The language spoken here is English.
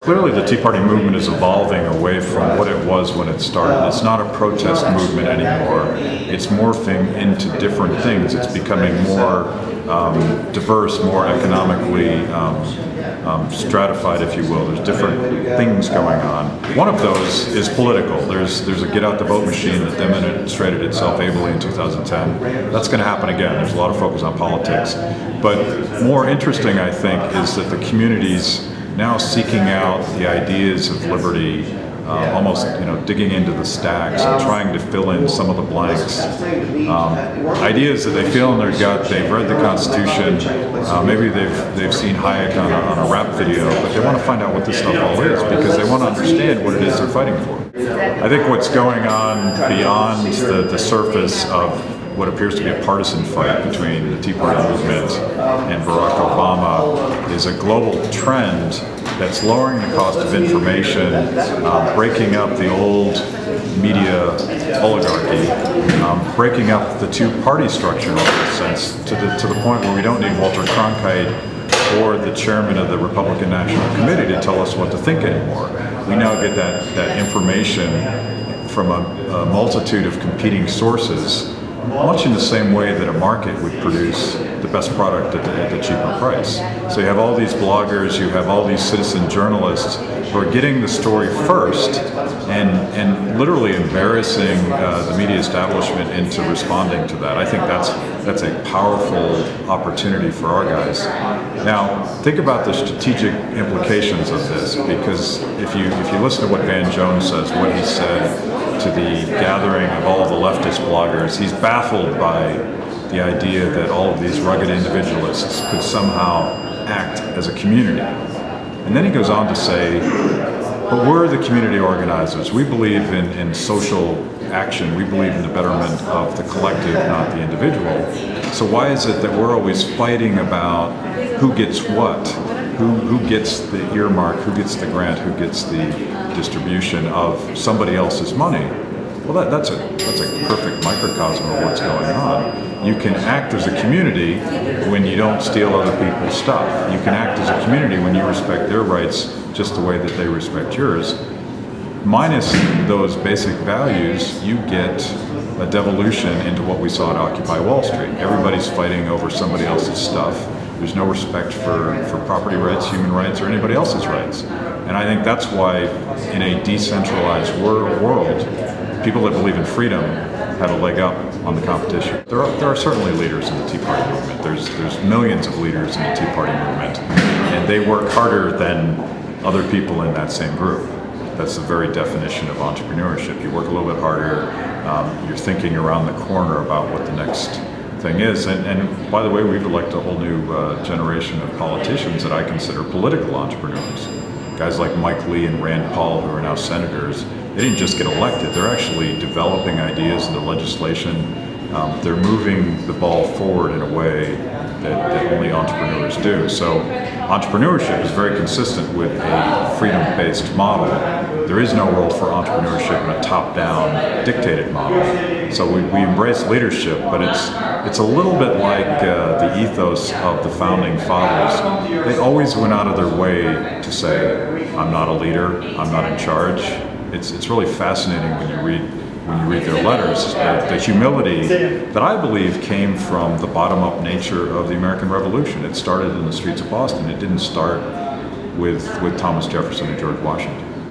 Clearly the Tea Party movement is evolving away from what it was when it started. It's not a protest movement anymore. It's morphing into different things. It's becoming more diverse, more economically stratified, if you will. There's different things going on. One of those is political. There's a get out the vote machine that demonstrated itself ably in 2010. That's going to happen again. There's a lot of focus on politics. But more interesting, I think, is that the community's now seeking out the ideas of liberty, almost digging into the stacks and trying to fill in some of the blanks. Ideas that they feel in their gut. They've read the Constitution, maybe they've seen Hayek on a rap video, but they want to find out what this stuff all is because they want to understand what it is they're fighting for. I think what's going on beyond the surface of what appears to be a partisan fight between the Tea Party movement and Barack Obama is a global trend that's lowering the cost of information, breaking up the old media oligarchy, breaking up the two-party structure in a sense to the point where we don't need Walter Cronkite or the chairman of the Republican National Committee to tell us what to think anymore. We now get that information from a multitude of competing sources, much in the same way that a market would produce the best product at the cheaper price. So you have all these bloggers, you have all these citizen journalists who are getting the story first and literally embarrassing the media establishment into responding to that. I think that's a powerful opportunity for our guys. Now, think about the strategic implications of this, because if you listen to what Van Jones says, what he said to the gathering of all the leftist bloggers, he's baffled by the idea that all of these rugged individualists could somehow act as a community. And then he goes on to say, but we're the community organizers. We believe in social action. We believe in the betterment of the collective, not the individual. So why is it that we're always fighting about who gets what? Who gets the earmark, who gets the grant, who gets the distribution of somebody else's money? Well, that's a perfect microcosm of what's going on. You can act as a community when you don't steal other people's stuff. You can act as a community when you respect their rights just the way that they respect yours. Minus those basic values, you get a devolution into what we saw at Occupy Wall Street. Everybody's fighting over somebody else's stuff. There's no respect for property rights, human rights, or anybody else's rights. And I think that's why in a decentralized world, people that believe in freedom have a leg up on the competition. There are certainly leaders in the Tea Party movement. There's millions of leaders in the Tea Party movement, and they work harder than other people in that same group. That's the very definition of entrepreneurship. You work a little bit harder, you're thinking around the corner about what the next thing is. And by the way, we've elected a whole new generation of politicians that I consider political entrepreneurs. Guys like Mike Lee and Rand Paul, who are now senators, they didn't just get elected, they're actually developing ideas into legislation. They're moving the ball forward in a way that only entrepreneurs do. So entrepreneurship is very consistent with a freedom-based model. There is no role for entrepreneurship in a top-down dictated model. So we embrace leadership, but it's a little bit like the ethos of the founding fathers. They always went out of their way to say, I'm not a leader, I'm not in charge. It's really fascinating when you read their letters. The humility that I believe came from the bottom-up nature of the American Revolution. It started in the streets of Boston. It didn't start with Thomas Jefferson and George Washington.